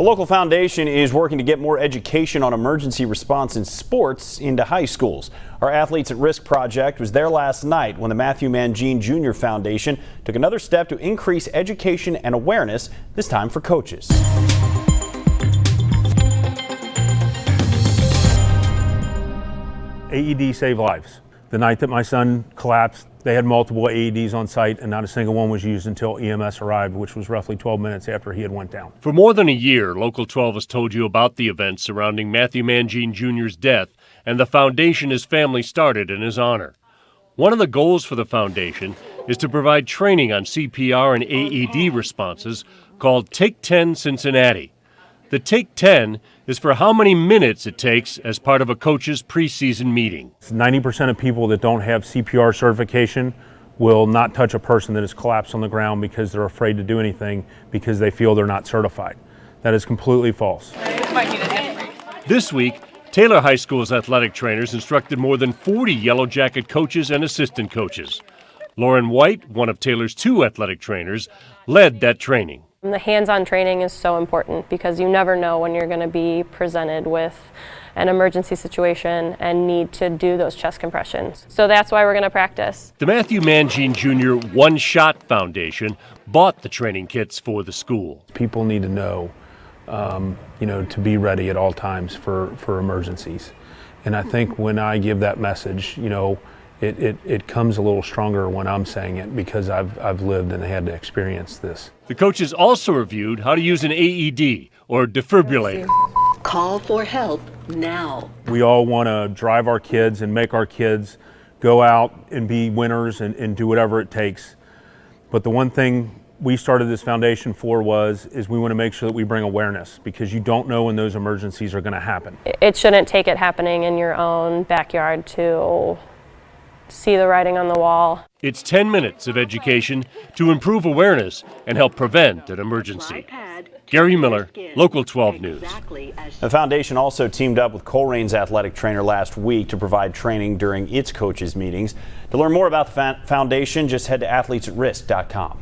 A local foundation is working to get more education on emergency response in sports into high schools. Our Athletes at Risk project was there last night when the Mangine Jr. Foundation took another step to increase education and awareness, this time for coaches. AED save lives. The night that my son collapsed, they had multiple AEDs on site and not a single one was used until EMS arrived, which was roughly 12 minutes after he had went down. For more than a year, Local 12 has told you about the events surrounding Matthew Mangine Jr.'s death and the foundation his family started in his honor. One of the goals for the foundation is to provide training on CPR and AED responses called Take 10 Cincinnati. The Take 10 is for how many minutes it takes as part of a coach's preseason meeting. 90% of people that don't have CPR certification will not touch a person that has collapsed on the ground because they're afraid to do anything because they feel they're not certified. That is completely false. This week, Taylor High School's athletic trainers instructed more than 40 Yellow Jacket coaches and assistant coaches. Lauren White, one of Taylor's 2 athletic trainers, led that training. The hands-on training is so important because you never know when you're going to be presented with an emergency situation and need to do those chest compressions. So that's why we're going to practice. The Matthew Mangine Jr. One Shot Foundation bought the training kits for the school. People need to know, to be ready at all times for emergencies. And I think when I give that message, it comes a little stronger when I'm saying it because I've lived and had to experience this. The coaches also reviewed how to use an AED or defibrillator. Call for help now. We all want to drive our kids and make our kids go out and be winners and do whatever it takes. But the one thing we started this foundation for is we want to make sure that we bring awareness because you don't know when those emergencies are going to happen. It shouldn't take it happening in your own backyard to see the writing on the wall. It's 10 minutes of education to improve awareness and help prevent an emergency. Gary Miller, Local 12 News. The foundation also teamed up with Colerain's athletic trainer last week to provide training during its coaches' meetings. To learn more about the foundation, just head to athletesatrisk.com.